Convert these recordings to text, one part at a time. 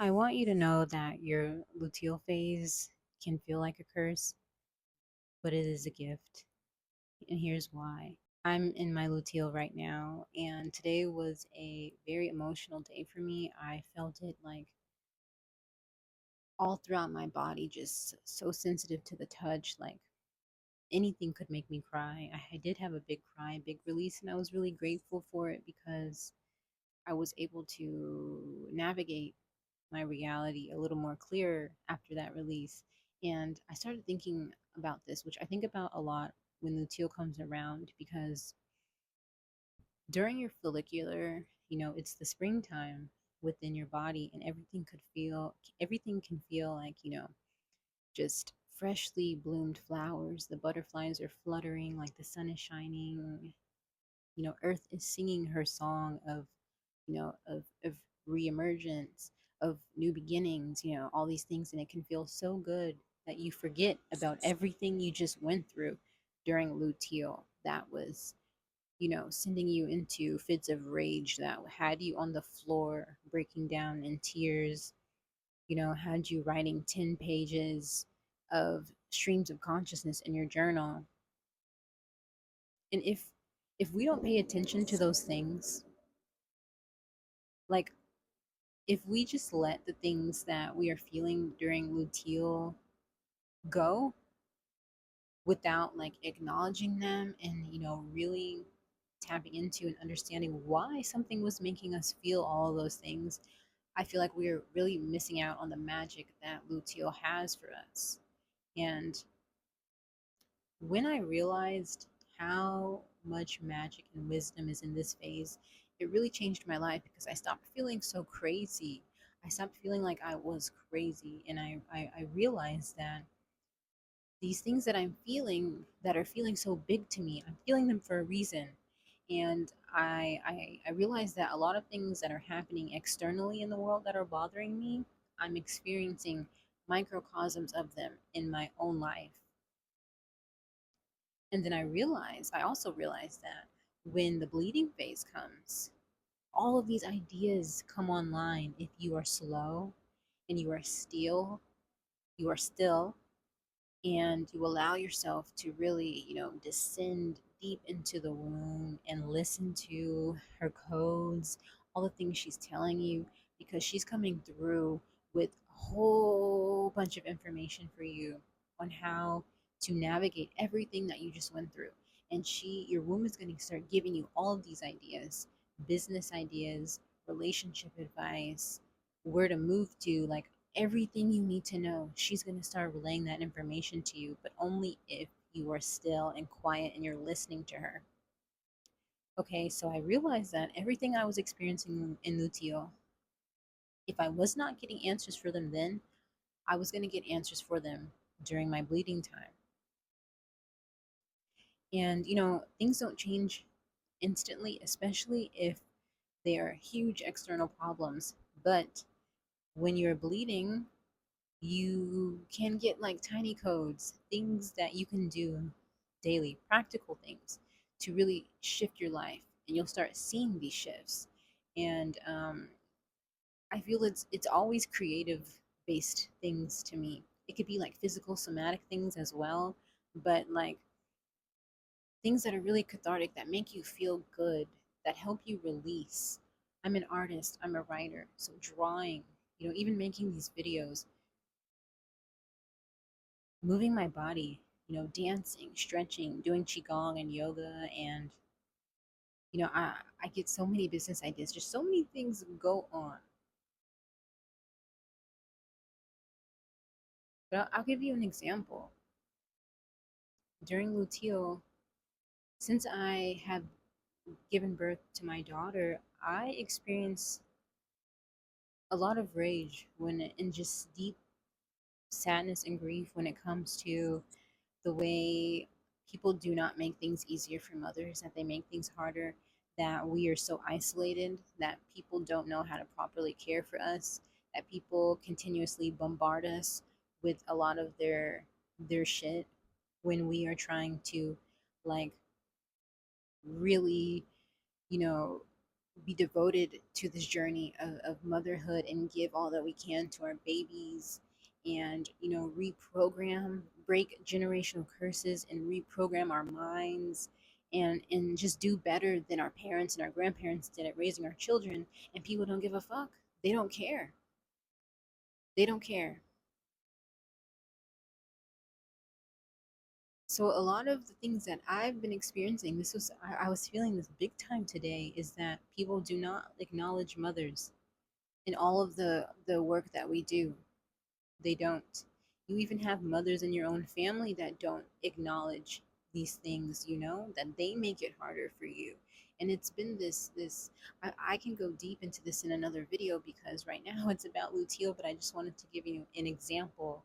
I want you to know that your luteal phase can feel like a curse, but it is a gift. And here's why. I'm in my luteal right now, and today was a very emotional day for me. I felt it like all throughout my body, just so sensitive to the touch. Like anything could make me cry. I did have a big cry, big release, and I was really grateful for it because I was able to navigate my reality a little more clear after that release. And I started thinking about this, which I think about a lot when luteal comes around, because during your follicular, it's the springtime within your body, and everything can feel like, just freshly bloomed flowers. The butterflies are fluttering, like the sun is shining. Earth is singing her song of, of reemergence, of new beginnings, all these things. And it can feel so good that you forget about everything you just went through during luteal that was, sending you into fits of rage, that had you on the floor breaking down in tears, had you writing 10 pages of streams of consciousness in your journal. And if we don't pay attention to those things, like if we just let the things that we are feeling during luteal go without like acknowledging them and really tapping into and understanding why something was making us feel all of those things, I feel like we're really missing out on the magic that luteal has for us. And when I realized how much magic and wisdom is in this phase, it really changed my life because I stopped feeling so crazy. I stopped feeling like I was crazy. And I realized that these things that I'm feeling that are feeling so big to me, I'm feeling them for a reason. And I realized that a lot of things that are happening externally in the world that are bothering me, I'm experiencing microcosms of them in my own life. And then I also realized that when the bleeding phase comes, all of these ideas come online if you are slow and you are still, and you allow yourself to really, descend deep into the womb and listen to her codes, all the things she's telling you, because she's coming through with a whole bunch of information for you on how to navigate everything that you just went through. And your womb is going to start giving you all of these ideas, business ideas, relationship advice, where to move to, like everything you need to know. She's going to start relaying that information to you, but only if you are still and quiet and you're listening to her. Okay, so I realized that everything I was experiencing in luteal, if I was not getting answers for them then, I was going to get answers for them during my bleeding time. And, things don't change instantly, especially if they are huge external problems. But when you're bleeding, you can get like tiny codes, things that you can do daily, practical things to really shift your life, and you'll start seeing these shifts. And I feel it's always creative based things to me. It could be like physical, somatic things as well, but like things that are really cathartic, that make you feel good, that help you release. I'm an artist, I'm a writer, so drawing, even making these videos, moving my body, dancing, stretching, doing qigong and yoga, and I get so many business ideas. Just so many things go on. But I'll give you an example. During luteal, since I have given birth to my daughter, I experience a lot of rage and just deep sadness and grief when it comes to the way people do not make things easier for mothers, that they make things harder, that we are so isolated, that people don't know how to properly care for us, that people continuously bombard us with a lot of their shit when we are trying to like really, you know, be devoted to this journey of motherhood and give all that we can to our babies, and reprogram, break generational curses and reprogram our minds, and just do better than our parents and our grandparents did at raising our children. And people don't give a fuck. They don't care. They don't care. So a lot of the things that I've been experiencing, I was feeling this big time today, is that people do not acknowledge mothers in all of the work that we do. They don't. You even have mothers in your own family that don't acknowledge these things, that they make it harder for you. And it's been this I can go deep into this in another video because right now it's about luteal, but I just wanted to give you an example.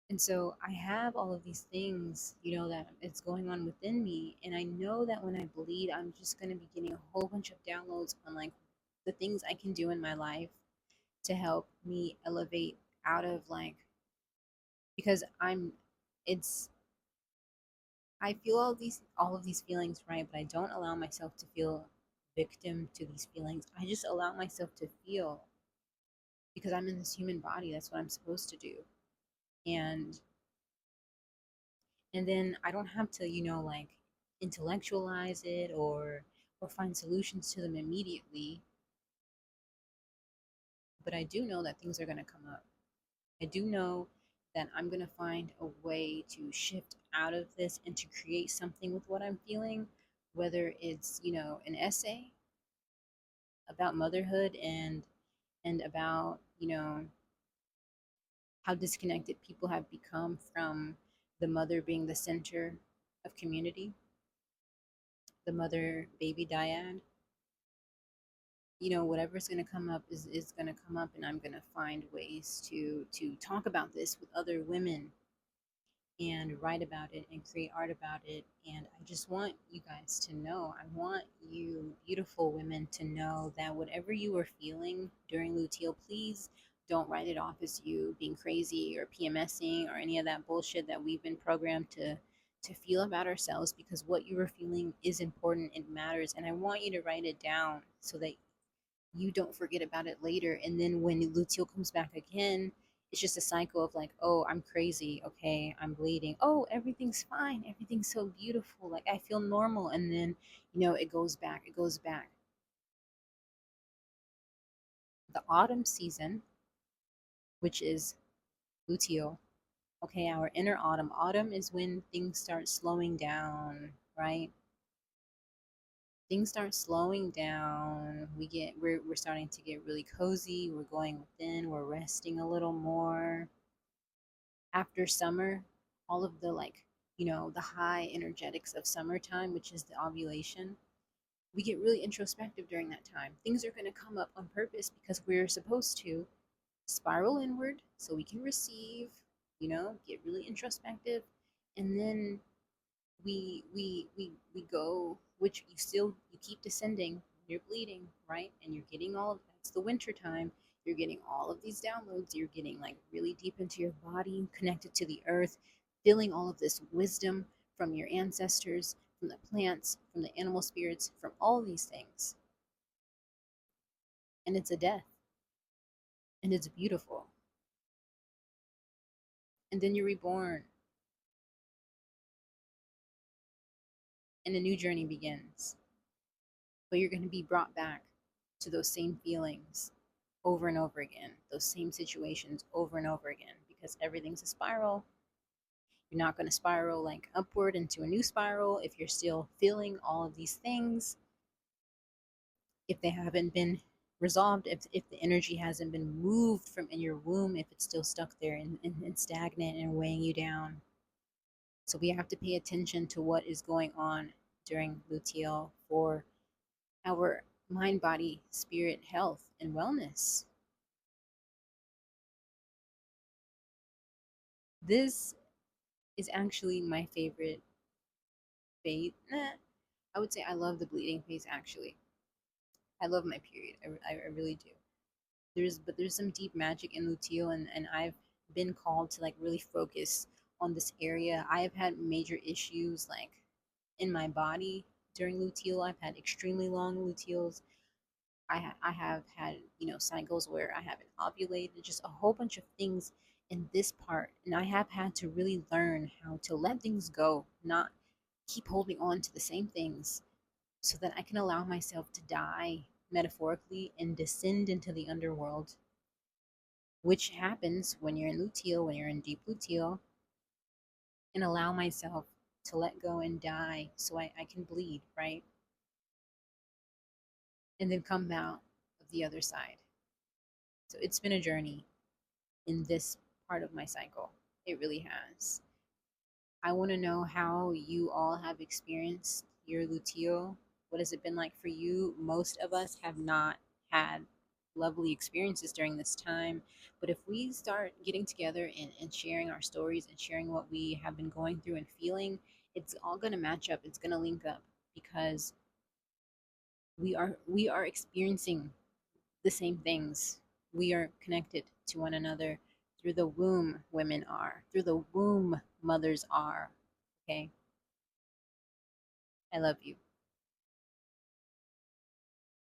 And so I have all of these things, that it's going on within me. And I know that when I bleed, I'm just going to be getting a whole bunch of downloads on like the things I can do in my life to help me elevate out of like, because it's, I feel all of these feelings, right? But I don't allow myself to feel victim to these feelings. I just allow myself to feel because I'm in this human body. That's what I'm supposed to do. And and then I don't have to, like intellectualize it or find solutions to them immediately, but I do know that things are going to come up. I do know that I'm going to find a way to shift out of this and to create something with what I'm feeling, whether it's, an essay about motherhood and about, how disconnected people have become from the mother being the center of community, the mother baby dyad. Whatever's going to come up is going to come up, and I'm going to find ways to talk about this with other women and write about it and create art about it. And I just want you guys to know, I want you beautiful women to know that whatever you are feeling during luteal, please don't write it off as you being crazy or PMSing or any of that bullshit that we've been programmed to feel about ourselves, because what you are feeling is important, it matters, and I want you to write it down so that you don't forget about it later. And then when luteal comes back again, it's just a cycle of like, oh, I'm crazy. Okay, I'm bleeding. Oh, everything's fine. Everything's so beautiful. Like I feel normal. And then, it goes back. It goes back. The autumn season, which is luteal. Okay, our inner autumn. Autumn is when things start slowing down, right? Things start slowing down. We're starting to get really cozy. We're going within. We're resting a little more. After summer, all of the like, the high energetics of summertime, which is the ovulation, we get really introspective during that time. Things are going to come up on purpose because we're supposed to spiral inward so we can receive, get really introspective, and then we go, which you keep descending. You're bleeding, right? And you're getting all of that's the winter time. You're getting all of these downloads. You're getting like really deep into your body, connected to the earth, feeling all of this wisdom from your ancestors, from the plants, from the animal spirits, from all these things. And it's a death, and it's beautiful. And then you're reborn, and a new journey begins. But you're going to be brought back to those same feelings over and over again, those same situations over and over again, because everything's a spiral. You're not going to spiral like upward into a new spiral if you're still feeling all of these things, if they haven't been resolved, if the energy hasn't been moved from in your womb, if it's still stuck there and stagnant and weighing you down. So we have to pay attention to what is going on during luteal for our mind, body, spirit, health, and wellness. This is actually my favorite phase. I would say I love the bleeding phase actually. I love my period. I really do. There's some deep magic in luteal, and I've been called to like really focus on this area. I have had major issues like in my body during luteal. I've had extremely long luteals. I have had, cycles where I haven't ovulated, just a whole bunch of things in this part. And I have had to really learn how to let things go, not keep holding on to the same things, so that I can allow myself to die metaphorically and descend into the underworld, which happens when you're in luteal, when you're in deep luteal, and allow myself to let go and die so I can bleed, right? And then come out of the other side. So it's been a journey in this part of my cycle. It really has. I want to know how you all have experienced your luteal. What has it been like for you? Most of us have not had lovely experiences during this time. But if we start getting together and sharing our stories and sharing what we have been going through and feeling, it's all going to match up. It's going to link up because we are experiencing the same things. We are connected to one another through the womb. Women are through the womb. Mothers are. Okay. I love you.